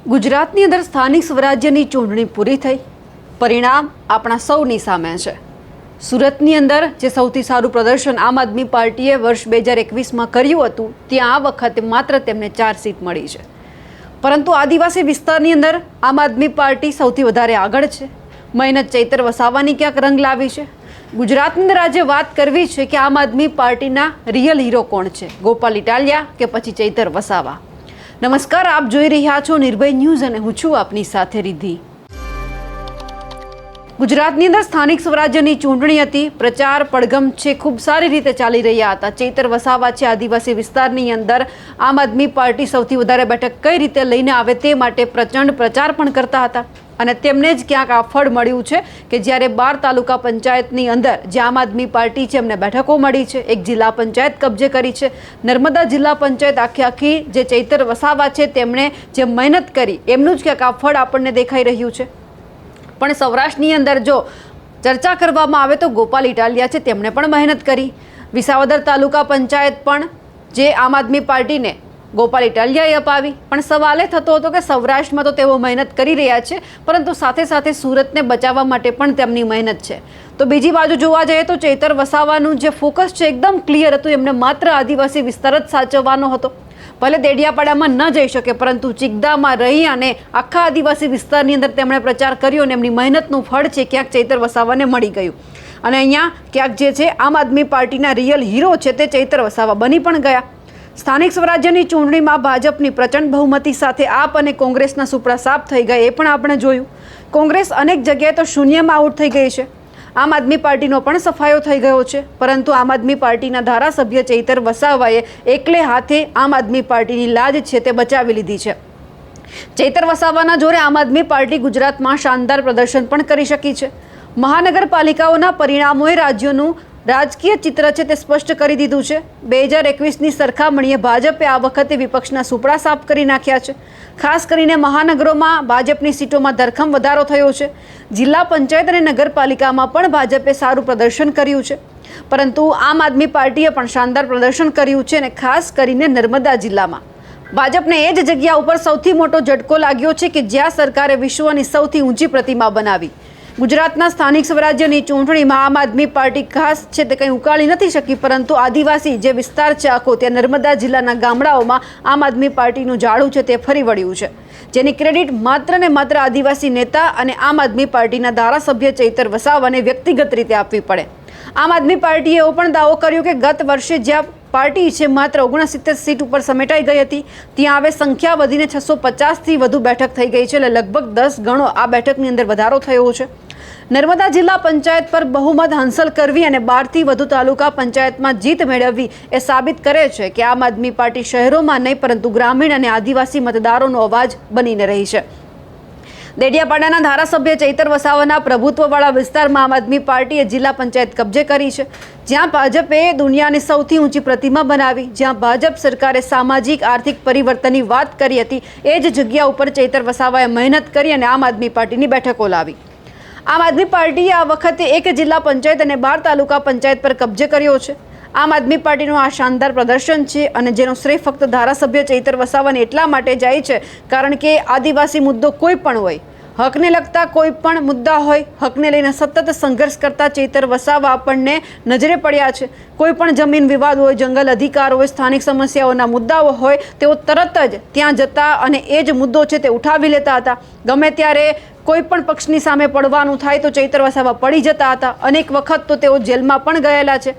ગુજરાતની અંદર સ્થાનિક સ્વરાજ્યની ચૂંટણી પૂરી થઈ. પરિણામ આપણા સૌની સામે છે. સુરતની અંદર જે સૌથી સારું પ્રદર્શન આમ આદમી પાર્ટીએ વર્ષ 2021માં કર્યું હતું, ત્યાં આ વખતે માત્ર તેમને 4 સીટ મળી છે. પરંતુ આદિવાસી વિસ્તારની અંદર આમ આદમી પાર્ટી સૌથી વધારે આગળ છે. મહેનત ચૈતર વસાવાની ક્યાંક રંગ લાવી છે. ગુજરાતની અંદર આજે વાત કરવી છે કે આમ આદમી પાર્ટીના રિયલ હીરો કોણ છે, ગોપાલ ઇટાલિયા કે પછી ચૈતર વસાવા. નમસ્કાર, આપ જોઈ રહ્યા છો નિર્ભય ન્યૂઝ અને હું છું આપની સાથે રિદ્ધિ. ગુજરાતની અંદર સ્થાનિક સ્વરાજ્યની ચૂંટણી હતી. પ્રચાર પડઘમ છે ખૂબ સારી રીતે ચાલી રહ્યા હતા. ચૈતર વસાવા છે આદિવાસી વિસ્તારની અંદર આમ આદમી પાર્ટી સૌથી વધારે બેઠક કઈ રીતે લઈને આવે તે માટે પ્રચંડ પ્રચાર પણ કરતા હતા. અને તેમને જ ક્યાંક આ ફળ મળ્યું છે કે જ્યારે 12 તાલુકા પંચાયતની અંદર જે આમ આદમી પાર્ટી છે એમને બેઠકો મળી છે. એક જિલ્લા પંચાયત કબજે કરી છે. નર્મદા જિલ્લા પંચાયત આખી જે ચૈતર વસાવા છે તેમણે જે મહેનત કરી એમનું જ ક્યાંક આ ફળ આપણને દેખાઈ રહ્યું છે. પણ સૌરાષ્ટ્રની અંદર જો ચર્ચા કરવામાં આવે તો ગોપાલ ઇટાલિયા છે તેમણે પણ મહેનત કરી. વિસાવદર તાલુકા પંચાયત પણ જે આમ આદમી પાર્ટીને ગોપાલ ઇટાલિયાએ અપાવી. પણ સવાલ એ થતો હતો કે સૌરાષ્ટ્રમાં તો તેઓ મહેનત કરી રહ્યા છે, પરંતુ સાથે સાથે સુરતને બચાવવા માટે પણ તેમની મહેનત છે. તો બીજી બાજુ જોવા જઈએ તો ચૈતર વસાવાનું જે ફોકસ છે એકદમ ક્લિયર હતું. એમને માત્ર આદિવાસી વિસ્તાર જ સાચવવાનો હતો. ભલે દેડિયાપાડામાં ન જઈ શકે, પરંતુ ચિકદામાં રહી અને આખા આદિવાસી વિસ્તારની અંદર તેમણે પ્રચાર કર્યો અને એમની મહેનતનું ફળ છે ક્યાંક ચૈતર વસાવાને મળી ગયું. અને અહીંયા ક્યાંક જે છે આમ આદમી પાર્ટીના રિયલ હીરો છે તે ચૈતર વસાવા બની પણ ગયા. સ્થાનિક સ્વરાજ્યની ચૂંટણીમાં ભાજપની પ્રચંડ બહુમતી સાથે આપ અને કોંગ્રેસના સુપડા સાફ થઈ ગયા એ પણ આપણે જોયું. કોંગ્રેસ અનેક જગ્યાએ તો શૂન્યમાં આઉટ થઈ ગઈ છે. આમ આદમી પાર્ટીનો પણ સફાયો થઈ ગયો છે. પરંતુ આમ આદમી પાર્ટીના ધારાસભ્ય ચૈતર વસાવાએ એકલે હાથે આમ આદમી પાર્ટીની લાજ છે તે બચાવી લીધી છે. ચૈતર વસાવાના જોરે આમ આદમી પાર્ટી ગુજરાતમાં શાનદાર પ્રદર્શન પણ કરી શકી છે. મહાનગરપાલિકાઓના પરિણામોએ રાજ્યનું રાજકીય ચિત્ર છે તે સ્પષ્ટ કરી દીધું છે. 2021ની સરખામણીએ ભાજપે આ વખતે વિપક્ષના સુપડા સાફ કરી નાખ્યા છે. ખાસ કરીને મહાનગરોમાં ભાજપની સીટોમાં ધરખમ વધારો થયો છે. જિલ્લા પંચાયત અને નગરપાલિકામાં પણ ભાજપે સારું પ્રદર્શન કર્યું છે. પરંતુ આમ આદમી પાર્ટીએ પણ શાનદાર પ્રદર્શન કર્યું છે. અને ખાસ કરીને નર્મદા જિલ્લામાં ભાજપને એ જ જગ્યા ઉપર સૌથી મોટો ઝટકો લાગ્યો છે કે જ્યાં સરકારે વિશ્વની સૌથી ઊંચી પ્રતિમા બનાવી. ગુજરાતના સ્થાનિક સ્વરાજ્યની ચૂંટણીમાં આમ આદમી પાર્ટી ખાસ છે તે કંઈ ઉકાળી નથી શકી, પરંતુ આદિવાસી જે વિસ્તાર છે આખો ત્યાં નર્મદા જિલ્લાના ગામડાઓમાં આમ આદમી પાર્ટીનું જાળું છે તે ફરી વળ્યું છે. જેની ક્રેડિટ માત્ર ને માત્ર આદિવાસી નેતા અને આમ આદમી પાર્ટીના ધારાસભ્ય ચૈતર વસાવાને વ્યક્તિગત રીતે આપવી પડે. આમ આદમી પાર્ટીએ એવો પણ દાવો કર્યો કે ગત વર્ષે જ્યાં પાર્ટી છે માત્ર 69 સીટ ઉપર સમેટાઈ ગઈ હતી, ત્યાં હવે સંખ્યા વધીને 650થી વધુ બેઠક થઈ ગઈ છે. એટલે લગભગ 10 ગણો આ બેઠકની અંદર વધારો થયો છે. નર્મદા જિલ્લા પંચાયત પર બહુમત હાંસલ કરવી અને 12થી વધુ તાલુકા પંચાયતમાં જીત મેળવવી એ સાબિત કરે છે કે આમ આદમી પાર્ટી શહેરોમાં નહીં પરંતુ ગ્રામીણ અને આદિવાસી મતદારોનો અવાજ બનીને રહી છે. દેડિયાપાડાના ધારાસભ્ય ચૈતર વસાવાના પ્રભુત્વવાળા વિસ્તારમાં આમ આદમી પાર્ટીએ જિલ્લા પંચાયત કબજે કરી છે. જ્યાં ભાજપે દુનિયાની સૌથી ઊંચી પ્રતિમા બનાવી, જ્યાં ભાજપ સરકારે સામાજિક આર્થિક પરિવર્તનની વાત કરી હતી, એ જ જગ્યા ઉપર ચૈતર વસાવાએ મહેનત કરી અને આમ આદમી પાર્ટીની બેઠકો લાવી. આમ આદમી પાર્ટીએ આ વખતે એક જિલ્લા પંચાયત અને 12 તાલુકા પંચાયત પર કબજે કર્યો છે. આમ આદમી પાર્ટીનું આ શાનદાર પ્રદર્શન છે અને જેનો શ્રેય ફક્ત ધારાસભ્ય ચૈતર વસાવાને એટલા માટે જાય છે કારણ કે આદિવાસી મુદ્દો કોઈ પણ હોય, હકને લગતા કોઈ પણ મુદ્દા હોય, હકને લઈને સતત સંઘર્ષ કરતા ચૈતર વસાવા આપણને નજરે પડ્યા છે. કોઈ પણ જમીન વિવાદ હોય, જંગલ અધિકાર હોય, સ્થાનિક સમસ્યાઓના મુદ્દાઓ હોય, તેઓ તરત જ ત્યાં જતા અને એ જ મુદ્દો છે તે ઉઠાવી લેતા હતા. ગમે ત્યારે કોઈ પણ પક્ષની સામે પડવાનું થાય તો ચૈતર વસાવા પડી જતા હતા. અનેક વખત તો તેઓ જેલમાં પણ ગયેલા છે.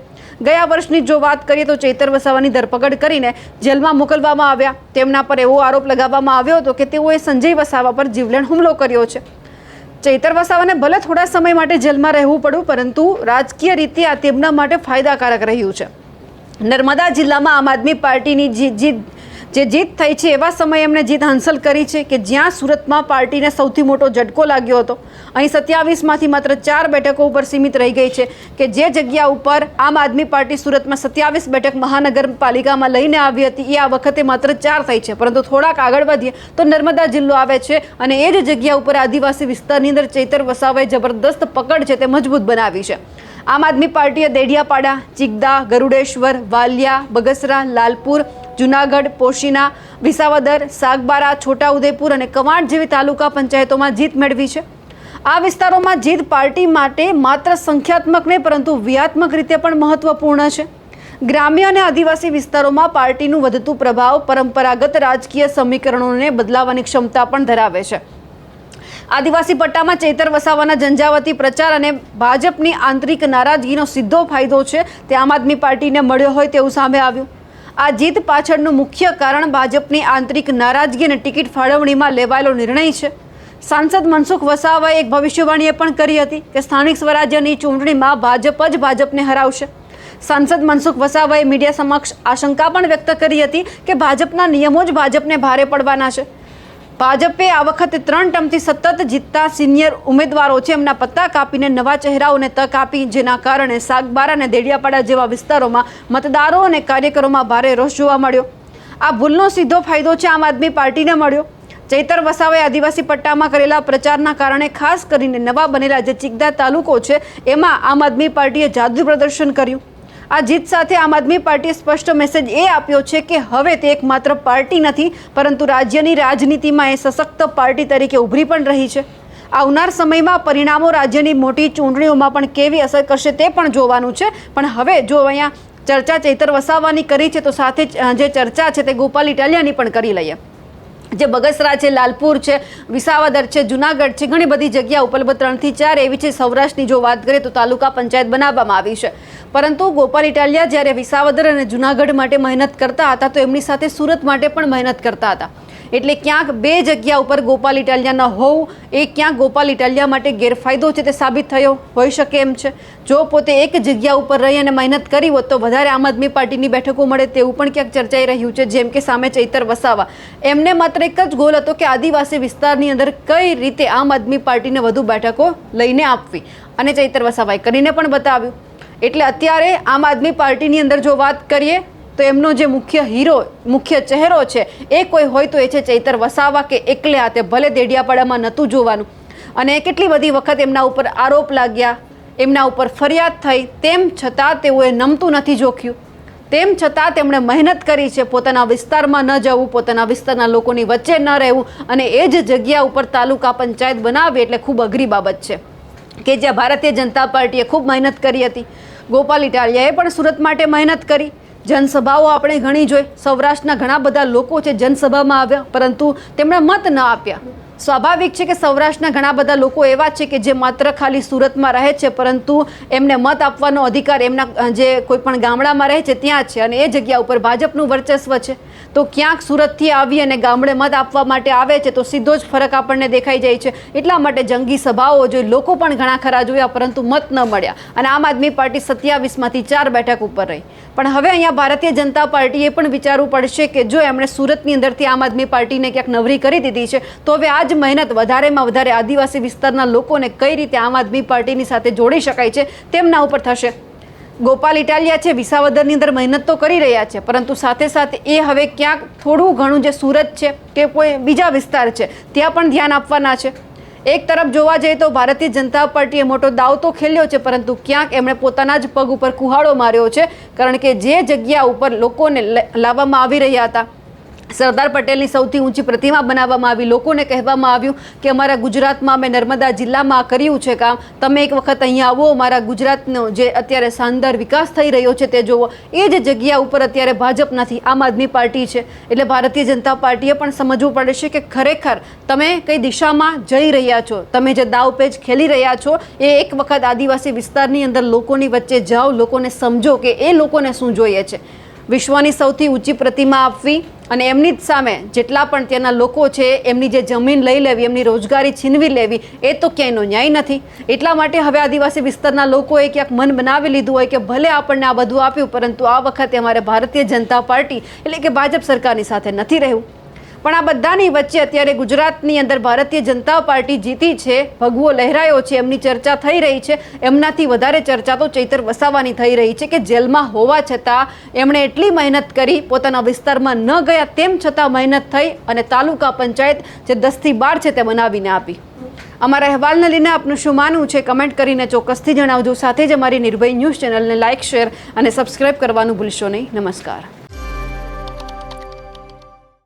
ગયા વર્ષની જો વાત કરીએ તો ચૈતર વસાવાની ધરપકડ કરીને જેલમાં મોકલવામાં આવ્યા. તેમના પર એવો આરોપ લગાવવામાં આવ્યો હતો કે તેઓએ સંજય વસાવા પર જીવલેણ હુમલો કર્યો છે. ચૈતર વસાવાને ભલે થોડા સમય માટે જેલમાં રહેવું પડ્યું, પરંતુ રાજકીય રીતે આ તેમના માટે ફાયદાકારક રહ્યું છે. નર્મદા જિલ્લામાં આમ આદમી પાર્ટીની જે જીત થઈ છે એવા સમયે એમણે જીત હાંસલ કરી છે કે જ્યાં સુરતમાં પાર્ટીને સૌથી મોટો ઝટકો લાગ્યો હતો. અહીં 27માંથી માત્ર 4 બેઠકો ઉપર સીમિત રહી ગઈ છે કે જે જગ્યા ઉપર આમ આદમી પાર્ટી સુરતમાં 27 બેઠક મહાનગરપાલિકામાં લઈને આવી હતી એ આ વખતે માત્ર 4 થઈ છે. પરંતુ થોડાક આગળ વધીએ તો નર્મદા જિલ્લો આવે છે અને એ જ જગ્યા ઉપર આદિવાસી વિસ્તારની અંદર ચૈતર વસાવાએ જબરદસ્ત પકડ છે તે મજબૂત બનાવી છે. આમ આદમી પાર્ટીએ દેડિયાપાડા, ચિકદા, ગરુડેશ્વર, વાલિયા, બગસરા, લાલપુર જુનાગઢ, પોશીના, વિસાવદર, સાગબારા, છોટાઉદેપુર અને કવાંટ જેવી તાલુકા પંચાયતોમાં જીત મેળવી છે. આ વિસ્તારોમાં જીત પાર્ટી માટે માત્ર સંખ્યાત્મક નહીં પરંતુ વ્યૂહાત્મક રીતે પણ મહત્વપૂર્ણ છે. ગ્રામ્ય અને આદિવાસી વિસ્તારોમાં પાર્ટીનું વધતું પ્રભાવ પરંપરાગત રાજકીય સમીકરણોને બદલાવવાની ક્ષમતા પણ ધરાવે છે. આદિવાસી પટ્ટામાં ચૈતર વસાવાના ઝંઝાવતી પ્રચાર અને ભાજપની આંતરિક નારાજગીનો સીધો ફાયદો છે તે આમ આદમી પાર્ટીને મળ્યો હોય તેવું સામે આવ્યું. આ જીત પાછળનું મુખ્ય કારણ ભાજપની આંતરિક નારાજગી અને ટિકિટ ફાળવણીમાં લેવાયેલો નિર્ણય છે. સાંસદ મનસુખ વસાવાએ એક ભવિષ્યવાણીએ પણ કરી હતી કે સ્થાનિક સ્વરાજ્યની ચૂંટણીમાં ભાજપ જ ભાજપને હરાવશે. સાંસદ મનસુખ વસાવાએ મીડિયા સમક્ષ આશંકા પણ વ્યક્ત કરી હતી કે ભાજપના નિયમો જ ભાજપને ભારે પડવાના છે. ભાજપે આ વખતે 3 ટર્મથી સતત જીતતા સિનિયર ઉમેદવારો છે એમના પત્તા કાપીને નવા ચહેરાઓને તક આપી, જેના કારણે સાગબારા અને દેડિયાપાડા જેવા વિસ્તારોમાં મતદારો અને કાર્યકરોમાં ભારે રોષ જોવા મળ્યો. આ ભૂલનો સીધો ફાયદો છે આમ આદમી પાર્ટીને મળ્યો. ચૈતર વસાવાએ આદિવાસી પટ્ટામાં કરેલા પ્રચારના કારણે ખાસ કરીને નવા બનેલા જે ચિકદા તાલુકો છે એમાં આમ આદમી પાર્ટીએ જાદુ પ્રદર્શન કર્યું. આ જીત સાથે આમ આદમી પાર્ટીએ સ્પષ્ટ મેસેજ એ આપ્યો છે કે હવે તે એકમાત્ર પાર્ટી નથી પરંતુ રાજ્યની રાજનીતિમાં એ સશક્ત પાર્ટી તરીકે ઉભરી પણ રહી છે. આવનાર સમયમાં પરિણામો રાજ્યની મોટી ચૂંટણીઓમાં પણ કેવી અસર કરશે તે પણ જોવાનું છે. પણ હવે જો અહીંયા ચર્ચા ચૈતર વસાવાની કરી છે તો સાથે જે ચર્ચા છે તે ગોપાલ ઇટાલિયાની પણ કરી લઈએ. જે બગસરા છે, લાલપુર છે, વિસાવદર છે, જુનાગઢ છે, ઘણી બધી જગ્યા ઉપર 3 થી 4 એવી છે. સૌરાષ્ટ્રની જો વાત કરીએ તો તાલુકા પંચાયત બનાવવામાં આવી છે. પરંતુ ગોપાલ ઇટાલિયા જ્યારે વિસાવદર અને જુનાગઢ માટે મહેનત કરતા હતા તો એમની સાથે સુરત માટે પણ મહેનત કરતા હતા. એટલે ક્યાંક 2 જગ્યા ઉપર ગોપાલ ઇટાલિયા ન હોવું એ ક્યાંક ગોપાલ ઇટાલિયા માટે ગેરફાયદો છે તે સાબિત થયો હોઈ શકે એમ છે. જો પોતે એક જગ્યા ઉપર રહી અને મહેનત કરી હોત તો વધારે આમ આદમી પાર્ટીની બેઠકો મળે તેવું પણ ક્યાંક ચર્ચાઈ રહ્યું છે. જેમ કે સામે ચૈતર વસાવા, એમને માત્ર એક જ ગોલ હતો કે આદિવાસી વિસ્તારની અંદર કઈ રીતે આમ આદમી પાર્ટીને વધુ બેઠકો લઈને આપવી, અને ચૈતર વસાવાએ કરીને પણ બતાવ્યું. એટલે અત્યારે આમ આદમી પાર્ટીની અંદર જો વાત કરીએ તો એમનો જે મુખ્ય હીરો, મુખ્ય ચહેરો છે એ કોઈ હોય તો એ છે ચૈતર વસાવા, કે એકલે હાથે ભલે દેડિયાપાડામાં નહોતું જોવાનું અને કેટલી બધી વખત એમના ઉપર આરોપ લાગ્યા, એમના ઉપર ફરિયાદ થઈ, તેમ છતાં તેઓએ નમતું નથી જોખ્યું. તેમ છતાં તેમણે મહેનત કરી છે પોતાના વિસ્તારમાં ન જવું, પોતાના વિસ્તારના લોકોની વચ્ચે ન રહેવું અને એ જ જગ્યા ઉપર તાલુકા પંચાયત બનાવવી એટલે ખૂબ અઘરી બાબત છે કે જ્યાં ભારતીય જનતા પાર્ટીએ ખૂબ મહેનત કરી હતી. ગોપાલ ઇટાલિયાએ પણ સુરત માટે મહેનત કરી. જનસભાઓ આપણે ઘણી જોઈ. સૌરાષ્ટ્રના ઘણા બધા લોકો છે જનસભામાં આવ્યા પરંતુ તેમણે મત ન આપ્યા. સ્વાભાવિક છે કે સૌરાષ્ટ્રના ઘણા બધા લોકો એવા છે કે જે માત્ર ખાલી સુરતમાં રહે છે પરંતુ એમને મત આપવાનો અધિકાર એમના જે કોઈ પણ ગામડામાં રહે છે ત્યાં છે અને એ જગ્યા ઉપર ભાજપનું વર્ચસ્વ છે. તો ક્યાંક સુરતથી આવી અને ગામડે મત આપવા માટે આવે છે તો સીધો જ ફરક આપણને દેખાઈ જાય છે. એટલા માટે જંગી સભાઓ જોઈ, લોકો પણ ઘણા ખરા જોયા પરંતુ મત ન મળ્યા અને આમ આદમી પાર્ટી 27માંથી 4 બેઠક ઉપર રહી. પણ હવે અહીંયા ભારતીય જનતા પાર્ટીએ પણ વિચારવું પડશે કે જો એમણે સુરતની અંદરથી આમ આદમી પાર્ટીને ક્યાંક નવરી કરી દીધી છે તો હવે આ જ મહેનત વધારેમાં વધારે આદિવાસી વિસ્તારના લોકોને કઈ રીતે આમ આદમી પાર્ટીની સાથે જોડી શકાય છે તેમના ઉપર થશે. ગોપાલ ઇટાલિયા છે વિસાવદરની અંદર મહેનત તો કરી રહ્યા છે પરંતુ સાથે સાથે એ હવે ક્યાંક થોડું ઘણું જે સુરત છે કે કોઈ બીજા વિસ્તાર છે ત્યાં પણ ધ્યાન આપવાના છે. એક તરફ જોવા જઈએ તો ભારતીય જનતા પાર્ટીએ મોટો દાવ તો ખેલ્યો છે પરંતુ ક્યાંક એમણે પોતાના જ પગ ઉપર કુહાડો માર્યો છે. કારણ કે જે જગ્યા ઉપર લોકોને લાવવામાં આવી રહ્યા હતા, સરદાર પટેલની સૌથી ઊંચી પ્રતિમા બનાવવામાં આવી, લોકોને કહેવામાં આવ્યું કે અમારા ગુજરાતમાં અમે નર્મદા જિલ્લામાં કર્યું છે કામ, તમે એક વખત અહીંયા આવો, અમારા ગુજરાતનો જે અત્યારે શાનદાર વિકાસ થઈ રહ્યો છે તે જુઓ. એ જ જગ્યા ઉપર અત્યારે ભાજપ નથી, આમ આદમી પાર્ટી છે. એટલે ભારતીય જનતા પાર્ટીએ પણ સમજવું પડશે કે ખરેખર તમે કઈ દિશામાં જઈ રહ્યા છો, તમે જે દાવપેચ ખેલી રહ્યા છો એ એક વખત આદિવાસી વિસ્તારની અંદર લોકોની વચ્ચે જાઓ, લોકોને સમજો કે એ લોકોને શું જોઈએ છે. વિશ્વની સૌથી ઊંચી પ્રતિમા આપવી અને એમની જ સામે જેટલા પણ ત્યાંના લોકો છે એમની જે જમીન લઈ લેવી, એમની રોજગારી છીનવી લેવી, એ તો ક્યાંયનો ન્યાય નથી. એટલા માટે હવે આદિવાસી વિસ્તારના લોકોએ ક્યાંક મન બનાવી લીધું હોય કે ભલે આપણને આ બધું આપ્યું પરંતુ આ વખતે અમારે ભારતીય જનતા પાર્ટી એટલે કે ભાજપ સરકારની સાથે નથી રહેવું. પણ આ બધાની વચ્ચે અત્યારે ગુજરાતની અંદર ભારતીય જનતા પાર્ટી જીતી છે, ભગવો લહેરાયો છે, એમની ચર્ચા થઈ રહી છે. એમનાથી વધારે ચર્ચા તો ચૈતર વસાવાની થઈ રહી છે કે જેલમાં હોવા છતાં એમણે એટલી મહેનત કરી, પોતાના વિસ્તારમાં ન ગયા તેમ છતાં મહેનત થઈ અને તાલુકા પંચાયત જે 10થી 12 છે તે બનાવીને આપી. અમારા અહેવાલને લઈને આપનું શું માનવું છે કમેન્ટ કરીને ચોક્કસથી જણાવજો. સાથે જ અમારી નિર્ભય ન્યૂઝ ચેનલને લાઇક, શેર અને સબસ્ક્રાઇબ કરવાનું ભૂલશો નહીં. નમસ્કાર.